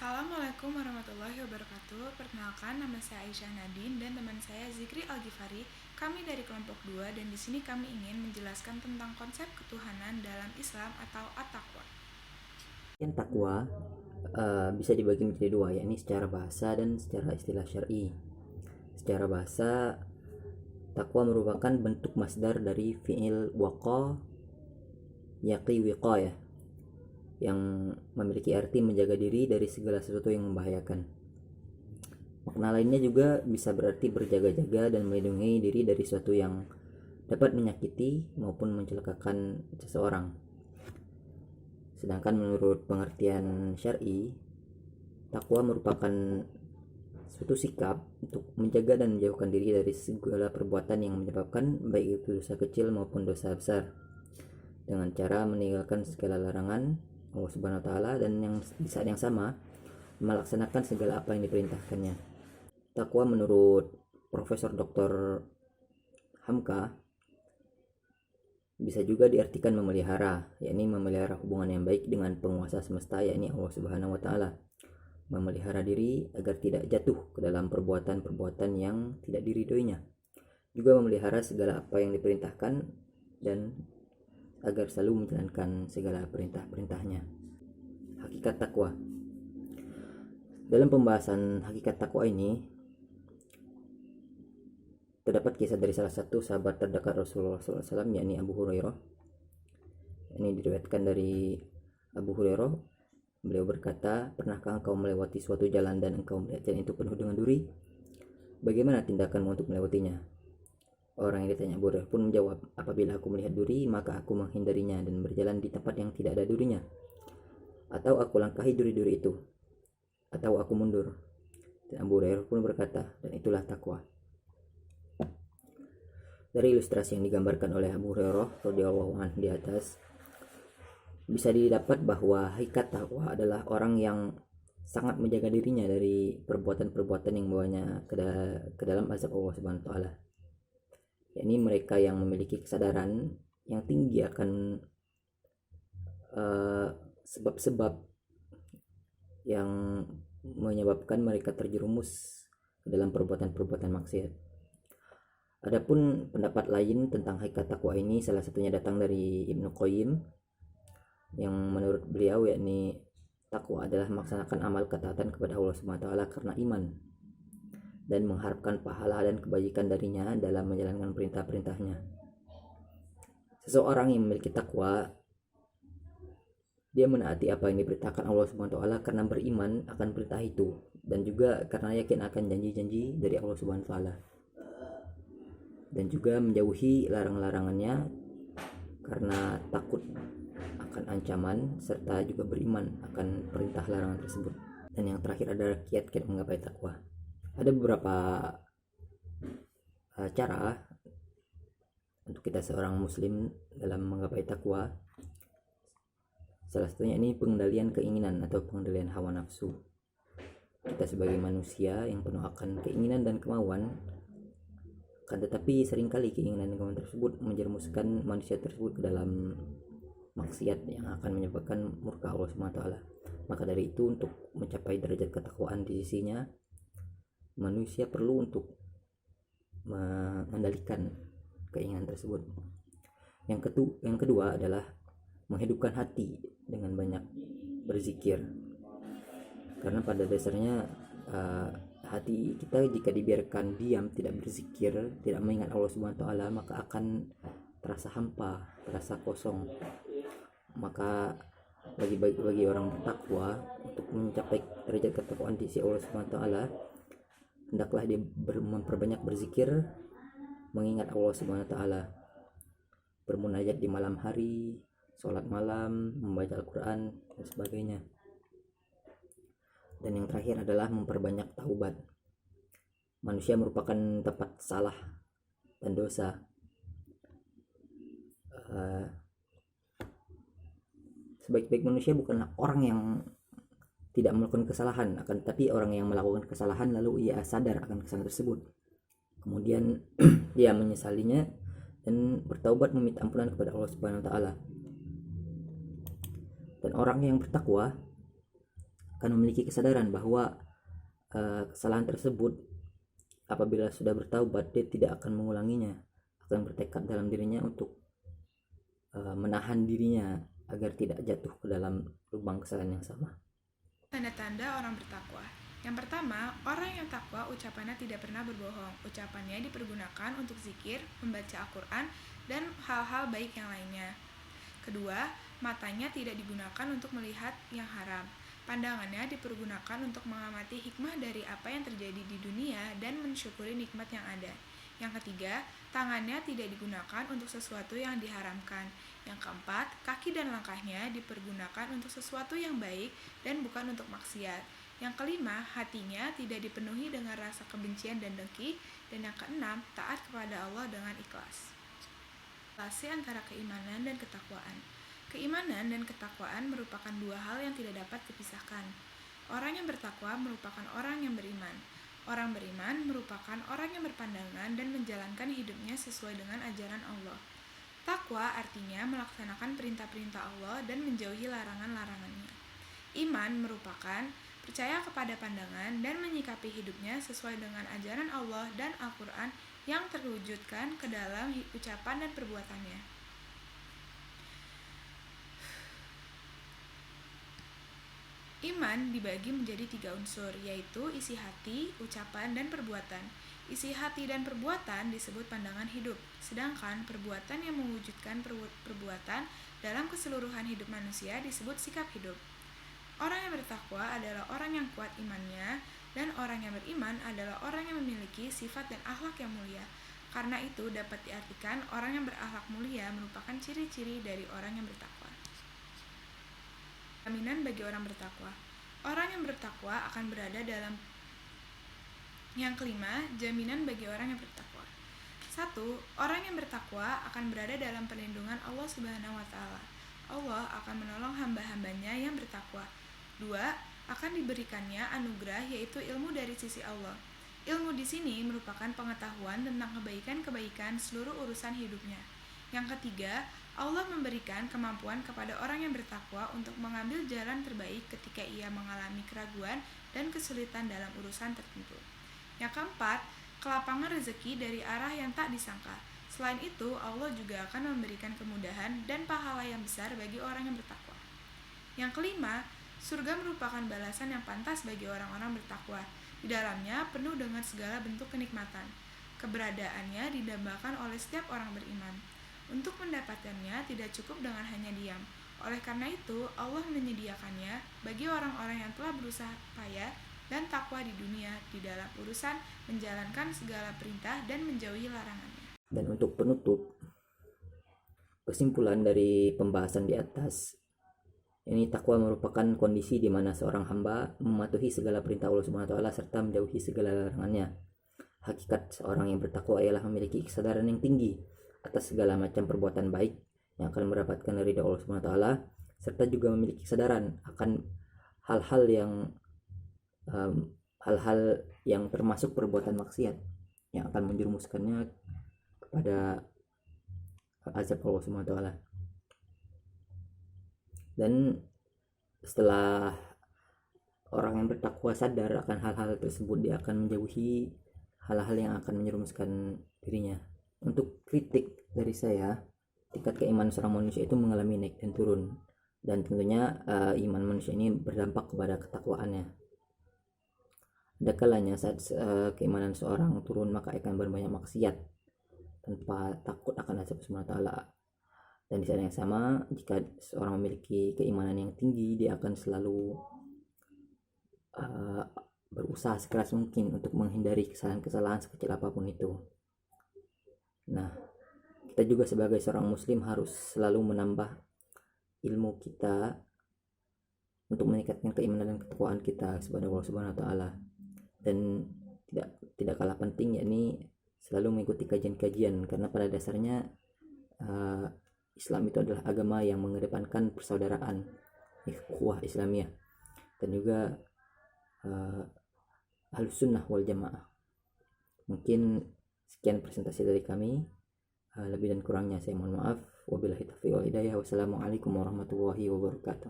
Assalamualaikum warahmatullahi wabarakatuh. Perkenalkan, nama saya Aisyah Nadine dan teman saya Zikri Al-Ghifari. Kami dari kelompok 2 dan di sini kami ingin menjelaskan tentang konsep ketuhanan dalam Islam atau at-taqwa. Yang takwa bisa dibagi menjadi dua, yakni secara bahasa dan secara istilah syar'i. Secara bahasa, takwa merupakan bentuk masdar dari fi'il waqa yaqi wiqayah yang memiliki arti menjaga diri dari segala sesuatu yang membahayakan. Makna lainnya juga bisa berarti berjaga-jaga dan melindungi diri dari sesuatu yang dapat menyakiti maupun mencelakakan seseorang. Sedangkan menurut pengertian syar'i, takwa merupakan suatu sikap untuk menjaga dan menjauhkan diri dari segala perbuatan yang menyebabkan baik itu dosa kecil maupun dosa besar, dengan cara meninggalkan segala larangan Allah Subhanahu wa taala dan yang di saat yang sama melaksanakan segala apa yang diperintahkannya. Takwa menurut Profesor Dr. Hamka bisa juga diartikan memelihara, yakni memelihara hubungan yang baik dengan penguasa semesta, yakni Allah Subhanahu wa taala. Memelihara diri agar tidak jatuh ke dalam perbuatan-perbuatan yang tidak diridhoinya. Juga memelihara segala apa yang diperintahkan dan agar selalu menjalankan segala perintah-perintahnya. Hakikat takwa. Dalam pembahasan hakikat takwa ini terdapat kisah dari salah satu sahabat terdekat Rasulullah SAW, yakni Abu Hurairah. Ini diriwayatkan dari Abu Hurairah. Beliau berkata, pernahkah engkau melewati suatu jalan dan engkau melihat jalan itu penuh dengan duri? Bagaimana tindakanmu untuk melewatinya? Orang yang ditanya Abu Hurairah pun menjawab, apabila aku melihat duri, maka aku menghindarinya dan berjalan di tempat yang tidak ada durinya. Atau aku langkahi duri-duri itu. Atau aku mundur. Dan Abu Hurairah pun berkata, dan itulah takwa. Dari ilustrasi yang digambarkan oleh Abu Hurairah radhiyallahu anhu di atas, bisa didapat bahwa hakikat takwa adalah orang yang sangat menjaga dirinya dari perbuatan-perbuatan yang membawanya ke dalam azab Allah Subhanahu wa taala. Yakni mereka yang memiliki kesadaran yang tinggi akan sebab-sebab yang menyebabkan mereka terjerumus ke dalam perbuatan-perbuatan maksiat. Adapun pendapat lain tentang hakikat takwa ini, salah satunya datang dari Ibnu Qayyim, yang menurut beliau yakni takwa adalah melaksanakan amal ketaatan kepada Allah Subhanahu wa taala karena iman dan mengharapkan pahala dan kebajikan darinya dalam menjalankan perintah-perintahnya. Seseorang yang memiliki takwa, dia menaati apa yang diperintahkan Allah Subhanahu wa taala karena beriman akan perintah itu dan juga karena yakin akan janji-janji dari Allah Subhanahu wa taala. Dan juga menjauhi larang-larangannya karena takut akan ancaman serta juga beriman akan perintah larangan tersebut. Dan yang terakhir adalah kiat-kiat menggapai takwa. Ada beberapa cara untuk kita seorang muslim dalam menggapai takwa. Salah satunya ini pengendalian keinginan atau pengendalian hawa nafsu. Kita sebagai manusia yang penuh akan keinginan dan kemauan, tetapi seringkali keinginan dan kemauan tersebut menjerumuskan manusia tersebut ke dalam maksiat yang akan menyebabkan murka Allah Subhanahu wa taala. Maka dari itu, untuk mencapai derajat ketakwaan di sisinya, manusia perlu untuk mengendalikan keinginan tersebut. Yang kedua adalah menghidupkan hati dengan banyak berzikir. Karena pada dasarnya hati kita jika dibiarkan diam, tidak berzikir, tidak mengingat Allah Subhanahu wa taala, maka akan terasa hampa, terasa kosong. Maka bagi orang bertakwa, untuk mencapai derajat ketakwaan di sisi Allah Subhanahu wa taala, hendaklah dia memperbanyak berzikir, mengingat Allah Subhanahu wa taala, bermunajat di malam hari, sholat malam, membaca Al-Quran dan sebagainya. Dan yang terakhir adalah memperbanyak taubat. Manusia merupakan tempat salah dan dosa. Sebaik-baik manusia bukanlah orang yang tidak melakukan kesalahan, akan tetapi orang yang melakukan kesalahan lalu ia sadar akan kesalahan tersebut, kemudian dia menyesalinya dan bertaubat meminta ampunan kepada Allah Subhanahu wa taala. Dan orang yang bertakwa akan memiliki kesadaran bahwa kesalahan tersebut apabila sudah bertaubat dia tidak akan mengulanginya, akan bertekad dalam dirinya untuk menahan dirinya agar tidak jatuh ke dalam lubang kesalahan yang sama. Tanda-tanda orang bertakwa. Yang pertama, orang yang takwa ucapannya tidak pernah berbohong. Ucapannya dipergunakan untuk zikir, membaca Al-Quran, dan hal-hal baik yang lainnya. Kedua, matanya tidak digunakan untuk melihat yang haram. Pandangannya dipergunakan untuk mengamati hikmah dari apa yang terjadi di dunia dan mensyukuri nikmat yang ada. Yang ketiga, tangannya tidak digunakan untuk sesuatu yang diharamkan. Yang keempat, kaki dan langkahnya dipergunakan untuk sesuatu yang baik dan bukan untuk maksiat. Yang kelima, hatinya tidak dipenuhi dengan rasa kebencian dan dengki. Dan yang keenam, taat kepada Allah dengan ikhlas. Relasi antara keimanan dan ketakwaan. Keimanan dan ketakwaan merupakan dua hal yang tidak dapat dipisahkan. Orang yang bertakwa merupakan orang yang beriman. Orang beriman merupakan orang yang berpandangan dan menjalankan hidupnya sesuai dengan ajaran Allah. Takwa artinya melaksanakan perintah-perintah Allah dan menjauhi larangan-larangannya. Iman merupakan percaya kepada pandangan dan menyikapi hidupnya sesuai dengan ajaran Allah dan Al-Quran yang terwujudkan ke dalam ucapan dan perbuatannya. Iman dibagi menjadi 3 unsur, yaitu isi hati, ucapan, dan perbuatan. Isi hati dan perbuatan disebut pandangan hidup, sedangkan perbuatan yang mewujudkan perbuatan dalam keseluruhan hidup manusia disebut sikap hidup. Orang yang bertakwa adalah orang yang kuat imannya, dan orang yang beriman adalah orang yang memiliki sifat dan akhlak yang mulia. Karena itu dapat diartikan orang yang berakhlak mulia merupakan ciri-ciri dari orang yang bertakwa. Jaminan bagi orang bertakwa. Orang yang bertakwa akan berada dalam. Yang kelima, jaminan bagi orang yang bertakwa. 1. Orang yang bertakwa akan berada dalam perlindungan Allah Subhanahu wa taala. Allah akan menolong hamba-hambanya yang bertakwa. 2. Akan diberikannya anugerah yaitu ilmu dari sisi Allah. Ilmu di sini merupakan pengetahuan tentang kebaikan-kebaikan seluruh urusan hidupnya. Yang ketiga, Allah memberikan kemampuan kepada orang yang bertakwa untuk mengambil jalan terbaik ketika ia mengalami keraguan dan kesulitan dalam urusan tertentu. Yang keempat, kelapangan rezeki dari arah yang tak disangka. Selain itu, Allah juga akan memberikan kemudahan dan pahala yang besar bagi orang yang bertakwa. Yang kelima, surga merupakan balasan yang pantas bagi orang-orang bertakwa. Di dalamnya penuh dengan segala bentuk kenikmatan. Keberadaannya didambakan oleh setiap orang beriman. Untuk mendapatkannya tidak cukup dengan hanya diam. Oleh karena itu, Allah menyediakannya bagi orang-orang yang telah berusaha payah dan takwa di dunia di dalam urusan menjalankan segala perintah dan menjauhi larangannya. Dan untuk penutup, kesimpulan dari pembahasan di atas, ini takwa merupakan kondisi di mana seorang hamba mematuhi segala perintah Allah Subhanahu wa taala serta menjauhi segala larangannya. Hakikat seorang yang bertakwa ialah memiliki kesadaran yang tinggi atas segala macam perbuatan baik yang akan mendapatkan ridha Allah Subhanahu wa taala, serta juga memiliki kesadaran akan hal-hal yang termasuk perbuatan maksiat yang akan menjerumuskannya kepada azab Allah Subhanahu wa taala. Dan setelah orang yang bertakwa sadar akan hal-hal tersebut, dia akan menjauhi hal-hal yang akan menjerumuskan dirinya. Untuk kritik dari saya, tingkat keimanan seorang manusia itu mengalami naik dan turun, dan tentunya iman manusia ini berdampak kepada ketakwaannya. Ada kalanya saat keimanan seorang turun maka akan berbanyak maksiat tanpa takut akan azab Subhanahu wa taala. Dan di saat yang sama, jika seorang memiliki keimanan yang tinggi, dia akan selalu berusaha sekeras mungkin untuk menghindari kesalahan-kesalahan sekecil apapun itu. Nah, kita juga sebagai seorang muslim harus selalu menambah ilmu kita untuk meningkatkan keimanan dan ketakwaan kita kepada Allah Subhanahu wa taala. Dan tidak kalah penting yakni selalu mengikuti kajian-kajian, karena pada dasarnya Islam itu adalah agama yang mengedepankan persaudaraan, ukhuwah Islamiyah, dan juga Ahlus Sunnah wal Jamaah. Mungkin sekian presentasi dari kami. Lebih dan kurangnya saya mohon maaf. Wabillahi taufiq wal hidayah. Wassalamualaikum warahmatullahi wabarakatuh.